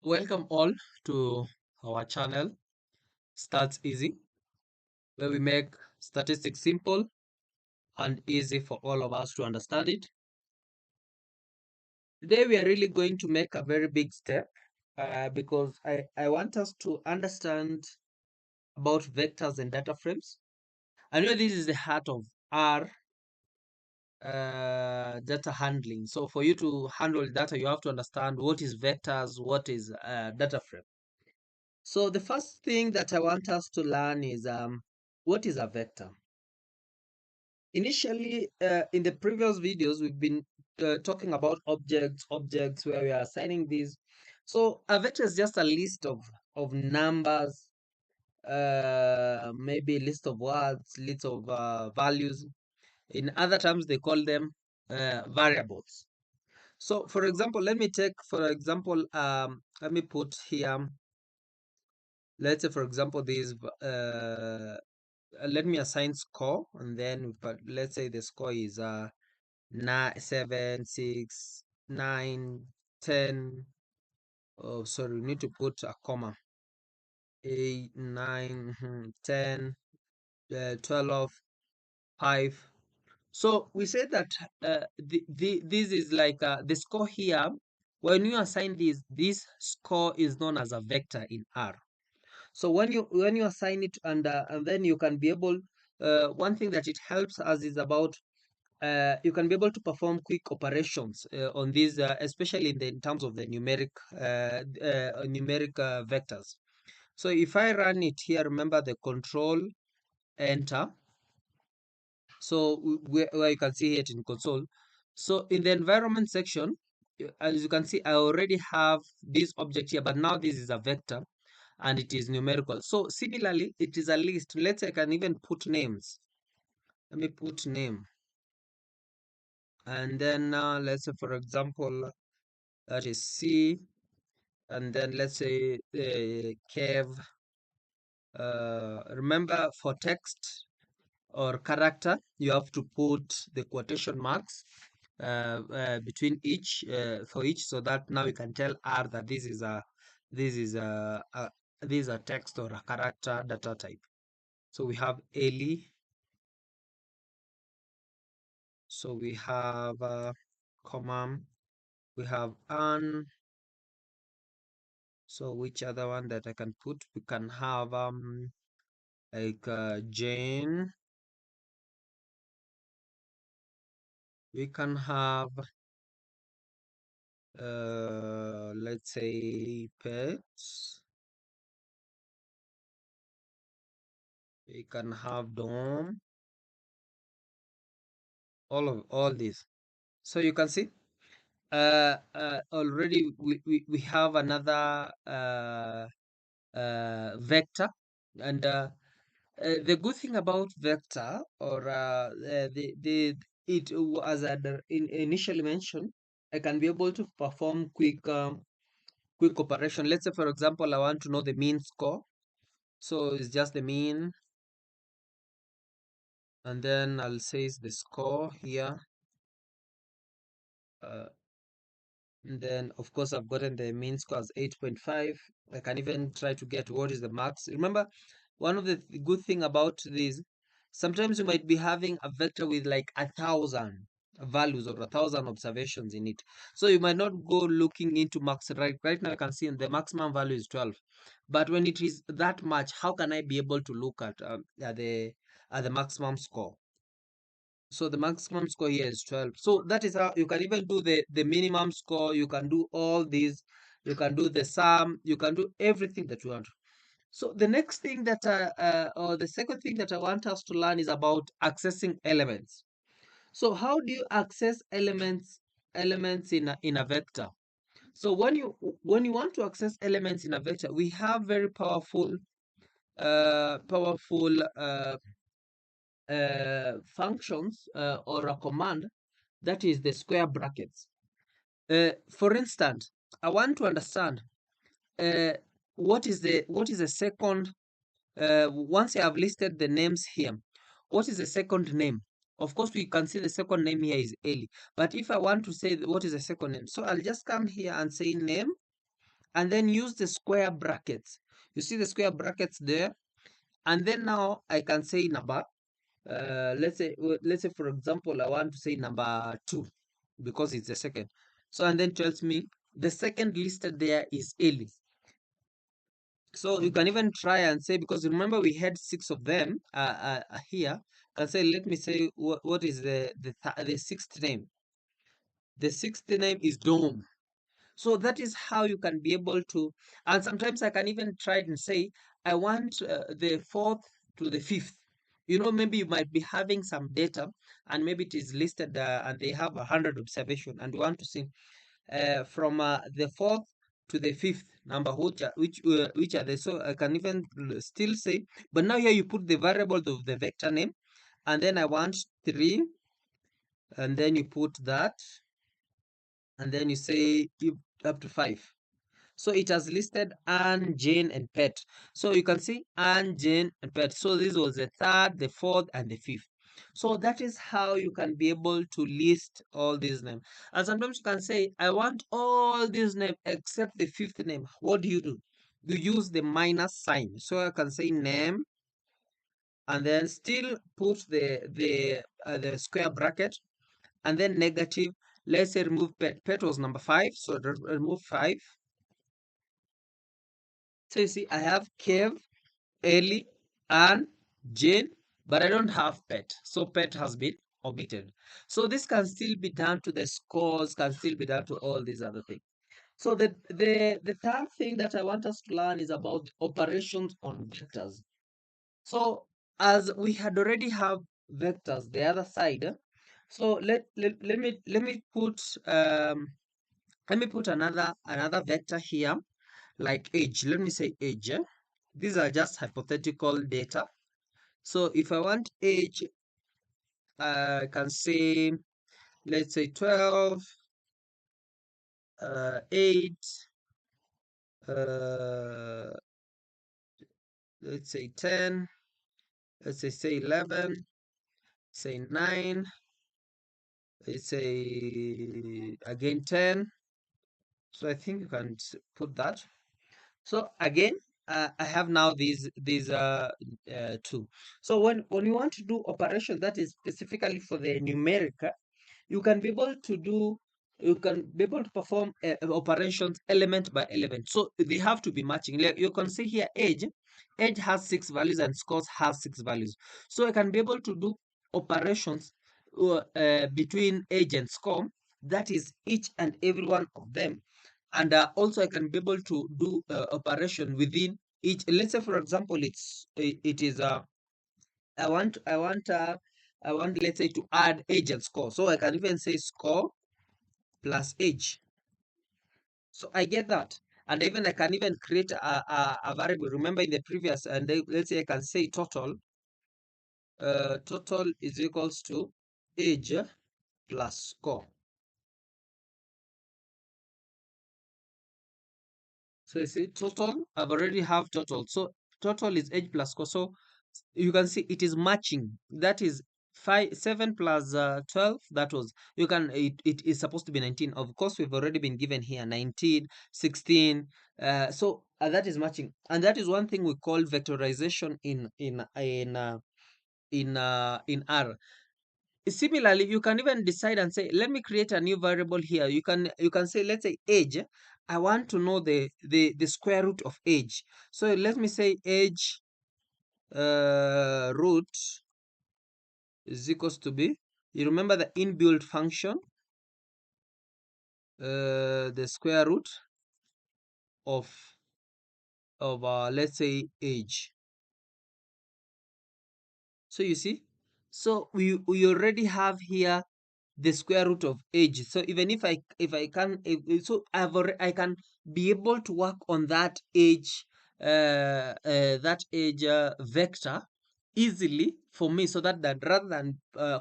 Welcome all to our channel, Stats Easy, where we make statistics simple and easy for all of us to understand it. Today, we are really going to make a very big step because I want us to understand about vectors and data frames. I know this is the heart of R data handling. So, for you to handle data, you have to understand what is vectors, what is data frame. So the first thing that I want us to learn is what is a vector? Initially, in the previous videos, we've been talking about objects where we are assigning these. So a vector is just a list of numbers, maybe a list of words, list of values. In other terms, they call them variables. So for example, let me take, for example, let me put here, let's say, for example, let me assign score, and then but let's say the score is 9 7 6 9 10. Oh, sorry, we need to put a comma. 8 9 10 12 5. So we said that this is like the score here. When you assign this score is known as a vector in R. So when you assign it, and then you can be able, one thing that it helps us is about, you can be able to perform quick operations on these, especially in terms of the numeric vectors. So if I run it here, remember the control enter. So where you can see it in console. So in the environment section, as you can see, I already have this object here, but now this is a vector and it is numerical. So similarly, it is a list. Let's say I can even put names. Let me put name. And then let's say, for example, that is C. And then let's say Kev. Remember, for text or character, you have to put the quotation marks between each, for each, so that now you can tell R that this is this is a text or a character data type. So we have Eli. So we have comma. We have Anne. So which other one that I can put? We can have like Jane. We can have let's say pets. We can have Dom. All these. So you can see already we have another vector, and the good thing about vector, or the it as I initially mentioned, I can be able to perform quick operation. Let's say, for example, I want to know the mean score. So it's just the mean, and then I'll say it's the score here. Uh, and then, of course, I've gotten the mean score as 8.5. I can even try to get what is the max. Remember, one of the good thing about this, sometimes you might be having a vector with like 1,000 values or 1,000 observations in it. So you might not go looking into max. Right now I can see the maximum value is 12. But when it is that much, how can I be able to look at the maximum score? So the maximum score here is 12. So that is how you can even do the minimum score. You can do all these. You can do the sum. You can do everything that you want. So the next thing that, or the second thing that I want us to learn is about accessing elements. So how do you access elements in a vector? So when you want to access elements in a vector, we have very powerful functions, or a command, that is the square brackets. For instance, I want to understand uh, what is the second, once I have listed the names here, what is the second name? Of course, we can see the second name here is Eli. But if I want to say what is the second name, so I'll just come here and say name, and then use the square brackets. You see the square brackets there? And then now I can say number, let's say for example, I want to say number 2 because it's the second. So, and then tells me the second listed there is Eli. So you can even try and say, because remember we had 6 of them here. Can say, let me say, what is the sixth name? The sixth name is Dome. So that is how you can be able to, and sometimes I can even try and say, I want the fourth to the fifth. Maybe you might be having some data, and maybe it is listed and they have 100 observation, and you want to see from the fourth to the fifth number, which are they. So I can even still say, but now here you put the variable of the vector name, and then I want 3, and then you put that, and then you say up to 5. So it has listed Anne, Jane, and Pet. So you can see Anne, Jane, and Pet. So this was the third, the fourth, and the fifth. So that is how you can be able to list all these names. And sometimes you can say, I want all these names except the fifth name. What do? You use the minus sign. So I can say name, and then still put the square bracket, and then negative. Let's say remove Pet. Pet was number 5, so remove 5. So you see, I have Kev, Ellie, and Jane, but I don't have Pet. So Pet has been omitted. So this can still be done to the scores, can still be done to all these other things. So the third thing that I want us to learn is about operations on vectors. So as we had already have vectors, the other side. So let me put another vector here, like age. Let me say age. These are just hypothetical data. So if I want age, I can say, let's say 12, 8, uh, let's say 10, let's say 11, say 9, let's say again 10. So I think you can put that. So again, I have now these two. So when you want to do operation that is specifically for the numeric, you can be able to do you can be able to perform operations element by element, so they have to be matching. Like you can see here, age has 6 values and scores has 6 values, so I can be able to do operations between age and score, that is each and every one of them. And also I can be able to do operation within each. Let's say for example, it is I want, let's say, to add age and score. So I can even say score plus age. So I get that. And even I can even create a variable. Remember in the previous, and let's say I can say total. Total is equals to age plus score. So you see total, I've already have total. So total is age plus score. So you can see it is matching. That is 7 plus 12. That was, it is supposed to be 19. Of course, we've already been given here 19, 16. So that is matching, and that is one thing we call vectorization in R. Similarly, you can even decide and say, let me create a new variable here. You can say, let's say age. I want to know the square root of age. So let me say age root is equals to be, you remember the inbuilt function, the square root of let's say age. So you see, so we already have here the square root of age. So even if I can, so I can be able to work on that age vector easily for me, so that rather than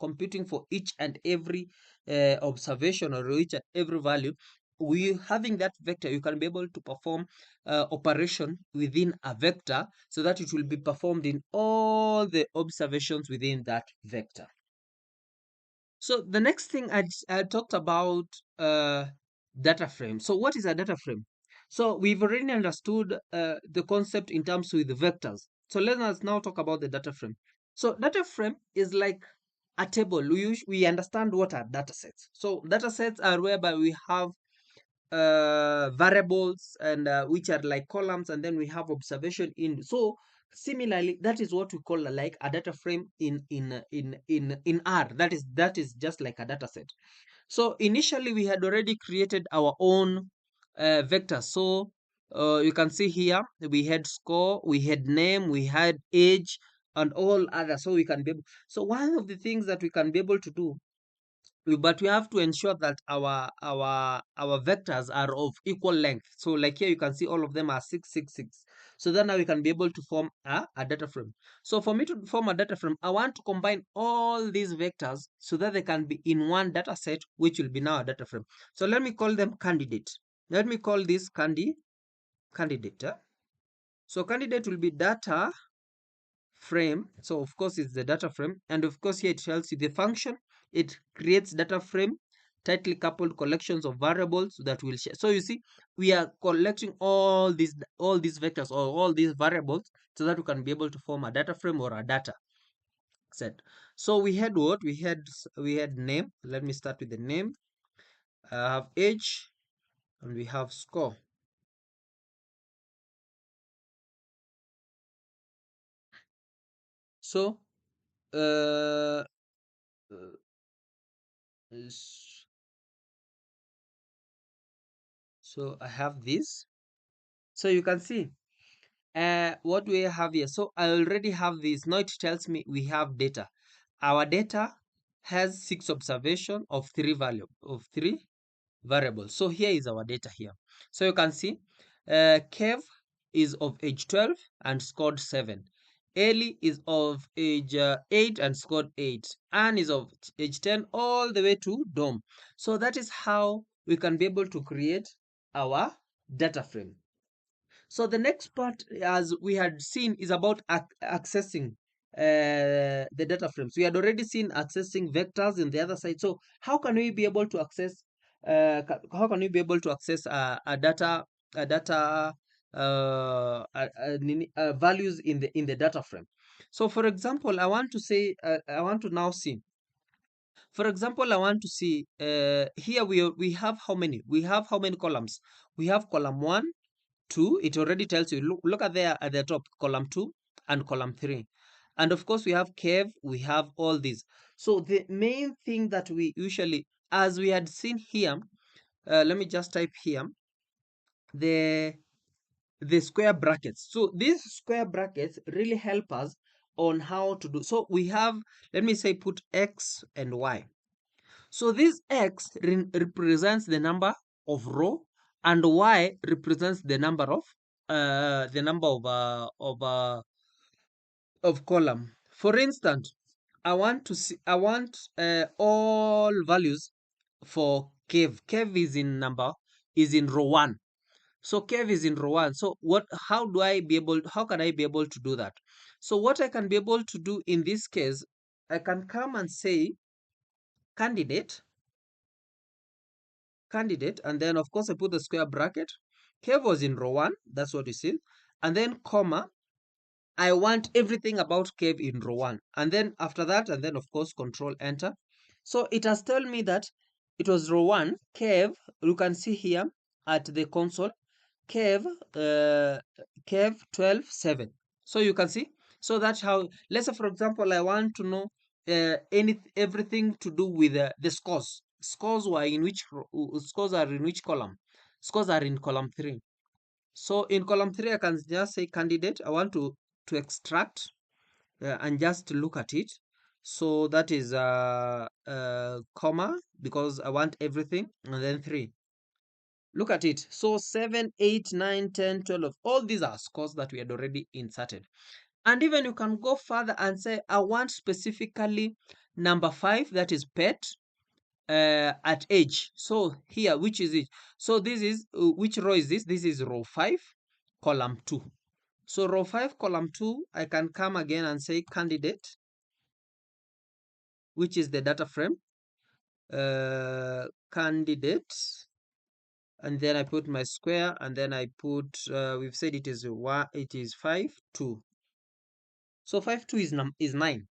computing for each and every observation or each and every value, we having that vector, you can be able to perform operation within a vector, so that it will be performed in all the observations within that vector. So the next thing I talked about data frame. So what is a data frame? So we've already understood the concept in terms with the vectors. So let us now talk about the data frame. So data frame is like a table. We understand what are data sets. So data sets are whereby we have variables and which are like columns, and then we have observation in. So similarly, that is what we call like a data frame in R. That is just like a data set. So initially we had already created our own vector. So you can see here we had score, we had name, we had age, and all other. So we can be able. So one of the things that we can be able to do, but we have to ensure that our vectors are of equal length. So like here you can see all of them are 666. So then now we can be able to form a data frame. So for me to form a data frame, I want to combine all these vectors so that they can be in one data set, which will be now a data frame. So let me call them candidate. Let me call this candidate. So candidate will be data frame. So of course it's the data frame, and of course here it tells you the function. It creates data frame tightly coupled collections of variables that will share. So you see, we are collecting all these vectors or all these variables so that we can be able to form a data frame or a data set. So we had what we had name. Let me start with the name. I have age, and we have score. So uh, uh, so I have this. So you can see what we have here. So I already have this. Now it tells me we have data. Our data has 6 observation of 3 variables. So here is our data here. So you can see Kev is of age 12 and scored 7. Ellie is of age 8 and scored 8. Anne is of age 10 all the way to Dom. So that is how we can be able to create our data frame. So the next part, as we had seen, is about accessing the data frames. We had already seen accessing vectors in the other side. So how can we be able to access? How can we be able to access a data values in the data frame? So for example, I want to say I want to now see. For example, I want to see here we have how many? We have how many columns? We have column 1, 2. It already tells you. Look at there at the top, column 2 and column 3. And of course, we have curve, we have all these. So the main thing that we usually, as we had seen here, let me just type here, the the square brackets. So these square brackets really help us on how to do. So we have, let me say, put X and Y. So this X represents the number of row, and Y represents the number of column. For instance, I want all values for Kev. Kev is in row 1. So Kev is in row 1. So how can I be able to do that? So what I can be able to do in this case, I can come and say candidate candidate, and then of course I put the square bracket. Kev was in row 1, that's what you see, and then comma. I want everything about Kev in row 1, and then after that, and then of course control enter. So it has told me that it was row 1 Kev. You can see here at the console, Kev uh, Kev 12 7. So you can see. So that's how, let's say for example, I want to know everything to do with the scores. Scores are in which column? Scores are in column 3. So in column 3, I can just say candidate. I want to extract and just look at it. So that is comma, because I want everything, and then 3. Look at it. So 7, 8, 9, 10, 12. All these are scores that we had already inserted. And even you can go further and say, I want specifically number 5, that is pet, at age. So here, which is it? So this is, which row is this? This is row 5, column 2. So row 5, column 2, I can come again and say candidate, which is the data frame, candidate, and then I put my square, and then I put, we've said it is one, it is 5 2. So 5 2 is 9.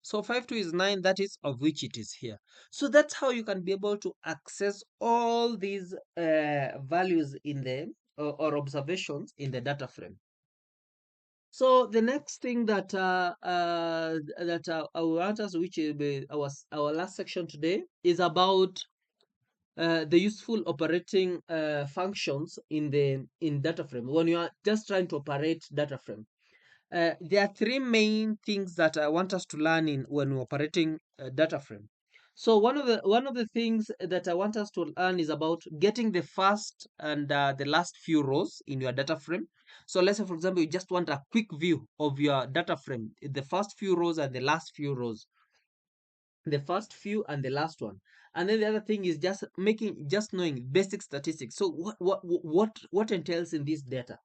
So 5 2 is 9, that is of which it is here. So that's how you can be able to access all these values in the or observations in the data frame. So the next thing that I want us, which will be our last section today, is about the useful operating functions in data frame when you are just trying to operate data frame. There are three main things that I want us to learn in when we're operating a data frame. So one of the things that I want us to learn is about getting the first and the last few rows in your data frame. So let's say, for example, you just want a quick view of your data frame, the first few rows and the last few rows, the first few and the last one. And then the other thing is just knowing basic statistics. So what entails in this data,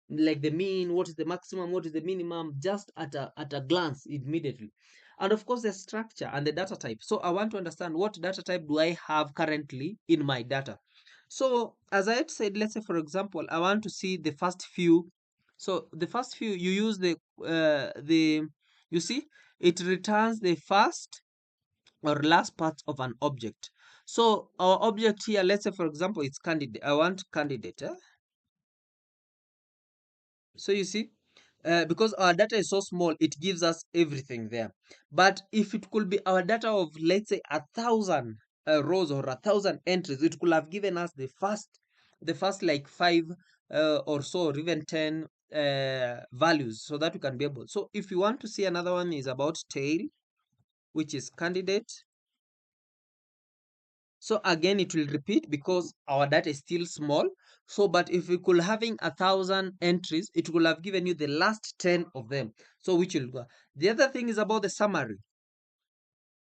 like the mean, what is the maximum, what is the minimum, just at a glance immediately. And of course the structure and the data type. So I want to understand what data type do I have currently in my data. So as I had said, let's say, for example, I want to see the first few. So the first few, you use the you see, it returns the first or last part of an object. So our object here, let's say, for example, it's candidate. I want candidate. So you see, because our data is so small, it gives us everything there. But if it could be our data of, let's say, 1,000 rows or 1,000 entries, it could have given us the first like five or so, or even 10 values, so that we can be able. So if you want to see another one is about tail, which is candidate. So again, it will repeat because our data is still small. So, but if we could having 1,000 entries, it will have given you the last 10 of them. So which will go. The other thing is about the summary.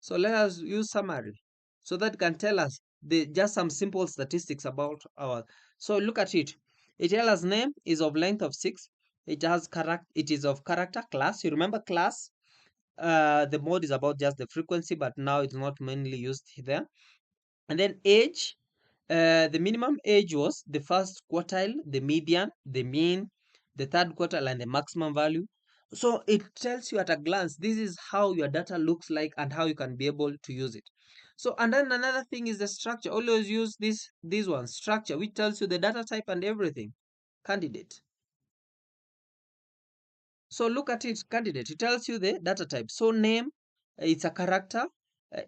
So let us use summary so that can tell us just some simple statistics about our. So look at it. It tells us name is of length of 6. It has character. It is of character class. You remember class. The mode is about just the frequency, but now it's not mainly used there. And then age, the minimum age was the first quartile, the median, the mean, the third quartile, and the maximum value. So it tells you at a glance, this is how your data looks like and how you can be able to use it. So, and then another thing is the structure. Always use this one, structure, which tells you the data type and everything. Candidate. So look at it, candidate. It tells you the data type. So name, it's a character.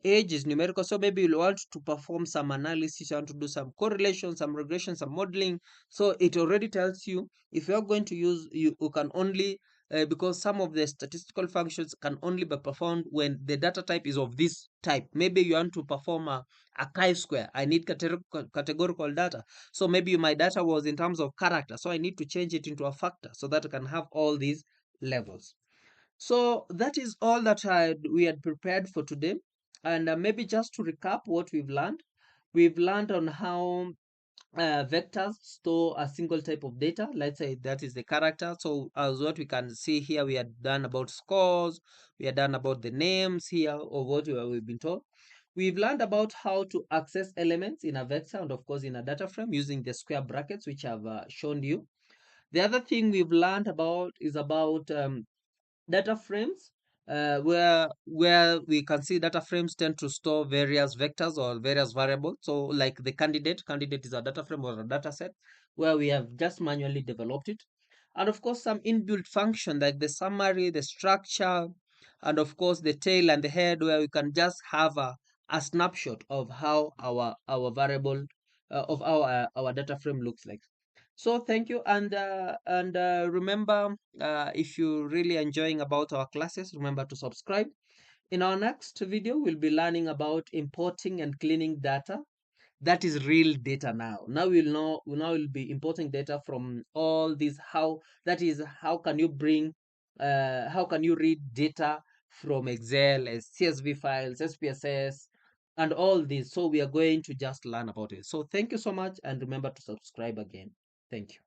Age is numerical. So maybe you'll want to perform some analysis, you want to do some correlation, some regression, some modeling. So it already tells you if you're going to use, you can only, because some of the statistical functions can only be performed when the data type is of this type. Maybe you want to perform a chi-square. I need categorical data. So maybe my data was in terms of character. So I need to change it into a factor so that I can have all these levels. So that is all that we had prepared for today. And maybe just to recap what we've learned on how vectors store a single type of data. Let's say that is the character. So as what we can see here, we had done about scores, we had done about the names here of what we've been told. We've learned about how to access elements in a vector and of course in a data frame using the square brackets, which I've shown you. The other thing we've learned about is about data frames, where we can see data frames tend to store various vectors or various variables. So like the candidate is a data frame or a data set where we have just manually developed it. And of course some inbuilt function like the summary, the structure, and of course the tail and the head, where we can just have a snapshot of how our variable of our data frame looks like. So thank you, and remember, if you're really enjoying about our classes, remember to subscribe. In our next video, we'll be learning about importing and cleaning data. That is real data now. Now we'll be importing data from all these. How can you how can you read data from Excel, as CSV files, SPSS, and all these. So we are going to just learn about it. So thank you so much, and remember to subscribe again. Thank you.